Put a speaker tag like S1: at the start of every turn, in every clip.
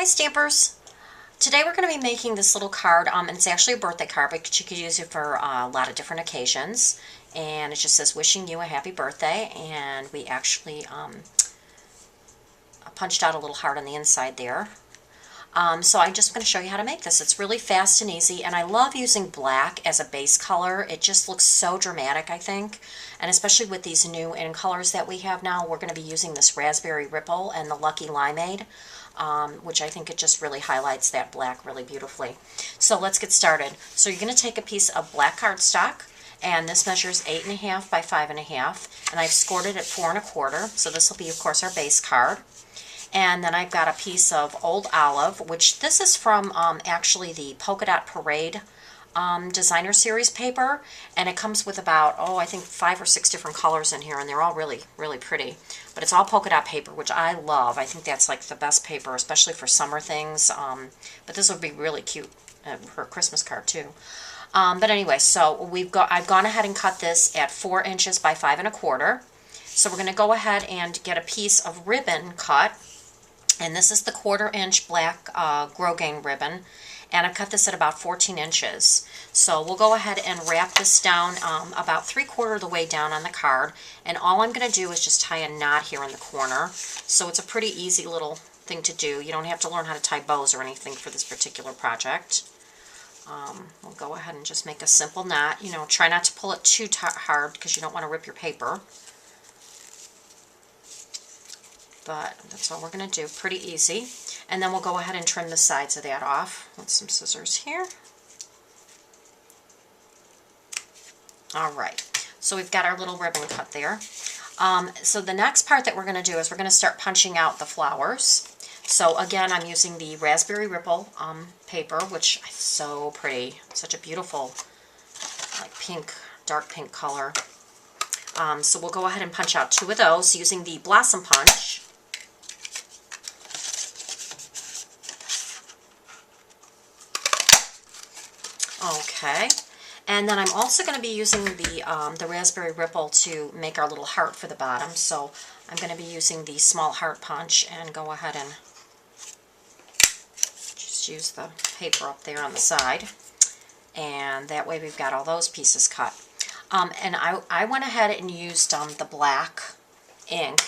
S1: Stampers! Today we're going to be making this little card, and it's actually a birthday card, but you could use it for a lot of different occasions. And it just says, wishing you a happy birthday, and we actually punched out a little heart on the inside there. So I'm just going to show you how to make this. It's really fast and easy, and I love using black as a base color. It just looks so dramatic, I think. And especially with these new in colors that we have now, we're going to be using this Raspberry Ripple and the Lucky Limeade, which I think it just really highlights that black really beautifully. So let's get started. So you're going to take a piece of black cardstock, and this measures 8.5 by 5.5, and I've scored it at 4 1/4. So this will be, of course, our base card. And then I've got a piece of Old Olive, which this is from actually the Polka Dot Parade designer series paper, and it comes with about, I think 5 or 6 different colors in here, and they're all really, really pretty. But it's all polka dot paper, which I love. I think that's like the best paper, especially for summer things. But this would be really cute for a Christmas card too. But anyway, so I've gone ahead and cut this at 4 inches by 5 1/4. So we're going to go ahead and get a piece of ribbon cut. And this is the 1/4 inch black Grosgain ribbon, and I've cut this at about 14 inches. So we'll go ahead and wrap this down about 3/4 of the way down on the card, and all I'm going to do is just tie a knot here in the corner. So it's a pretty easy little thing to do. You don't have to learn how to tie bows or anything for this particular project. We'll go ahead and just make a simple knot. You know, try not to pull it too hard because you don't want to rip your paper. But that's all we're going to do. Pretty easy. And then we'll go ahead and trim the sides of that off with some scissors here. Alright, so we've got our little ribbon cut there. So the next part that we're going to do is we're going to start punching out the flowers. So again, I'm using the Raspberry Ripple paper, which is so pretty. Such a beautiful like pink, dark pink color. So we'll go ahead and punch out 2 of those using the Blossom Punch. Okay, and then I'm also going to be using the Raspberry Ripple to make our little heart for the bottom. So I'm going to be using the small heart punch and go ahead and just use the paper up there on the side. And that way we've got all those pieces cut. And I went ahead and used the black ink.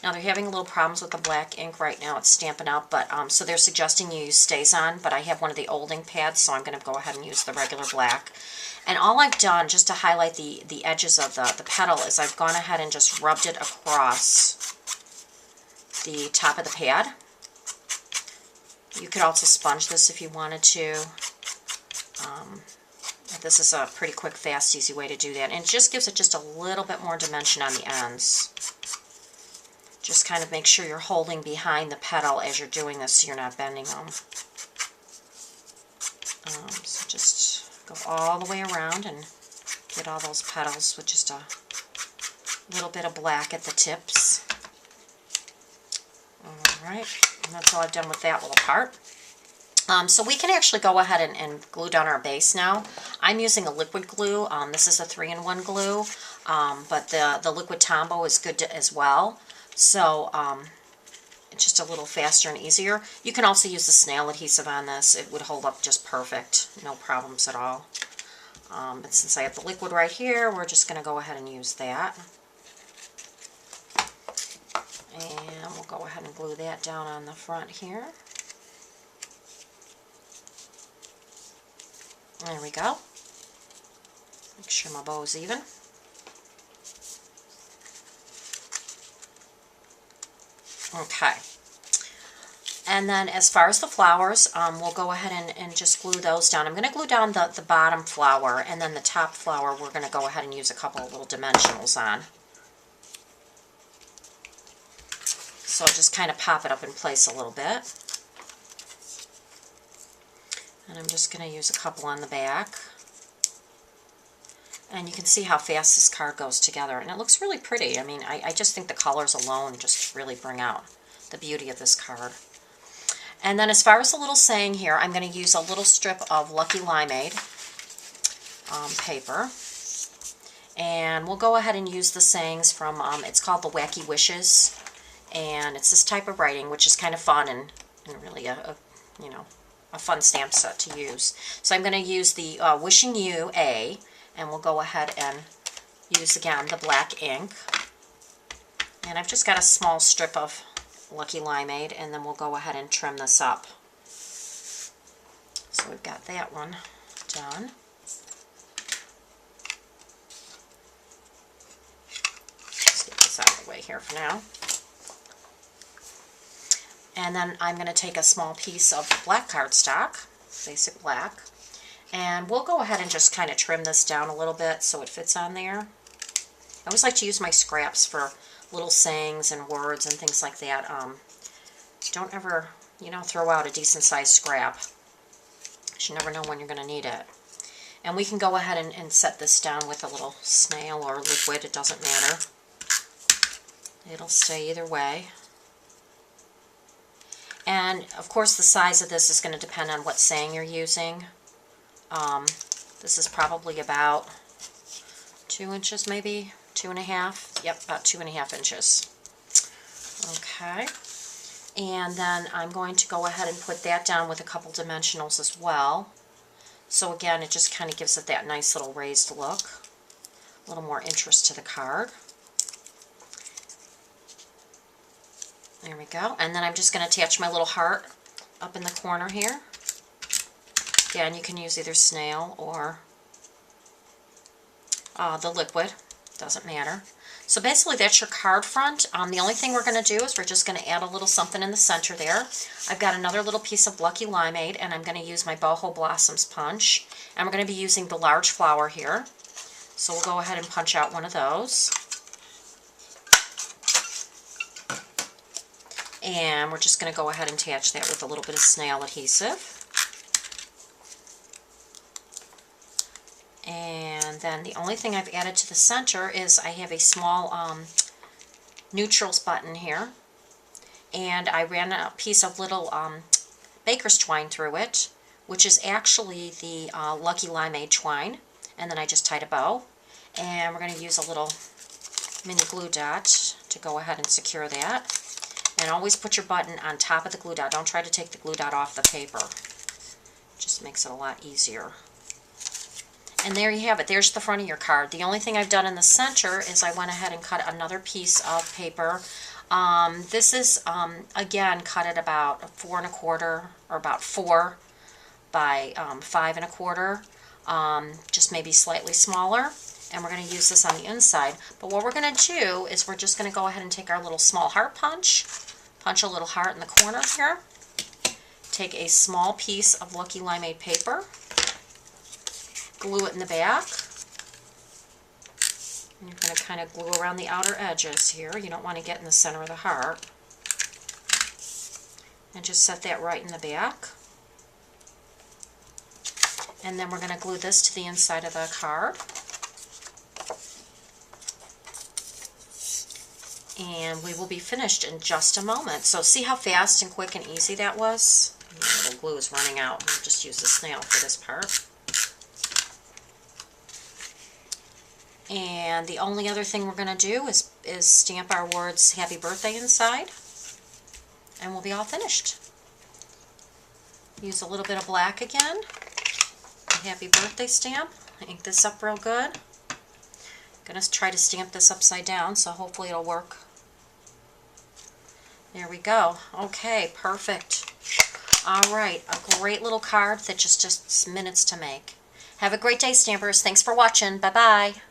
S1: Now they're having a little problems with the black ink right now. It's stamping out, but so they're suggesting you use StazOn, but I have one of the old ink pads, so I'm going to go ahead and use the regular black. And all I've done, just to highlight the edges of the petal, is I've gone ahead and just rubbed it across the top of the pad. You could also sponge this if you wanted to. This is a pretty quick, fast, easy way to do that. And it just gives it just a little bit more dimension on the ends. Just kind of make sure you're holding behind the petal as you're doing this so you're not bending them. So just go all the way around and get all those petals with just a little bit of black at the tips. Alright, and that's all I've done with that little part. So we can actually go ahead and glue down our base now. I'm using a liquid glue. This is a 3-in-1 glue, but the liquid Tombow is good as well. So it's just a little faster and easier. You can also use the snail adhesive on this. It would hold up just perfect. No problems at all. But since I have the liquid right here, we're just going to go ahead and use that. And we'll go ahead and glue that down on the front here. There we go. Make sure my bow's even. Okay. And then as far as the flowers, we'll go ahead and just glue those down. I'm going to glue down the bottom flower, and then the top flower we're going to go ahead and use a couple of little dimensionals on. So just kind of pop it up in place a little bit. And I'm just going to use a couple on the back. And you can see how fast this card goes together. And it looks really pretty. I mean, I just think the colors alone just really bring out the beauty of this card. And then as far as the little saying here, I'm going to use a little strip of Lucky Limeade paper. And we'll go ahead and use the sayings from, it's called the Wacky Wishes. And it's this type of writing, which is kind of fun and and really you know, a fun stamp set to use. So I'm going to use the Wishing You A, and we'll go ahead and use again the black ink. And I've just got a small strip of Lucky Limeade, and then we'll go ahead and trim this up. So we've got that one done. Let's get this out of the way here for now. And then I'm going to take a small piece of black cardstock, basic black, and we'll go ahead and just kind of trim this down a little bit so it fits on there. I always like to use my scraps for little sayings and words and things like that. Don't ever, you know, throw out a decent sized scrap. You never know when you're going to need it. And we can go ahead and set this down with a little snail or liquid. It doesn't matter. It'll stay either way. And of course the size of this is going to depend on what saying you're using. This is probably about 2 inches, maybe 2.5. Yep, about 2.5 inches. Okay. And then I'm going to go ahead and put that down with a couple dimensionals as well. So again, it just kind of gives it that nice little raised look. A little more interest to the card. There we go. And then I'm just going to attach my little heart up in the corner here. Again, you can use either snail or the liquid. Doesn't matter. So basically that's your card front. The only thing we're going to do is we're just going to add a little something in the center there. I've got another little piece of Lucky Limeade, and I'm going to use my Boho Blossoms punch. And we're going to be using the large flower here. So we'll go ahead and punch out one of those. And we're just going to go ahead and attach that with a little bit of snail adhesive. And then the only thing I've added to the center is I have a small neutrals button here. And I ran a piece of little baker's twine through it, which is actually the Lucky Limeade twine. And then I just tied a bow. And we're going to use a little mini glue dot to go ahead and secure that. And always put your button on top of the glue dot. Don't try to take the glue dot off the paper. It just makes it a lot easier. And there you have it. There's the front of your card. The only thing I've done in the center is I went ahead and cut another piece of paper. This is, again, cut at about 4 1/4, or about 4 by 5 1/4. Just maybe slightly smaller. And we're going to use this on the inside. But what we're going to do is we're just going to go ahead and take our little small heart punch. Punch a little heart in the corner here. Take a small piece of Lucky Limeade paper. Glue it in the back. And you're going to kind of glue around the outer edges here. You don't want to get in the center of the heart. And just set that right in the back. And then we're going to glue this to the inside of the card. And we will be finished in just a moment. So see how fast and quick and easy that was? The little glue is running out. We'll just use the snail for this part. And the only other thing we're going to do is stamp our words Happy Birthday inside. And we'll be all finished. Use a little bit of black again. A Happy Birthday stamp. Ink this up real good. I'm going to try to stamp this upside down, so hopefully it'll work. There we go. Okay, perfect. Alright, a great little card that just minutes to make. Have a great day, Stampers. Thanks for watching. Bye-bye.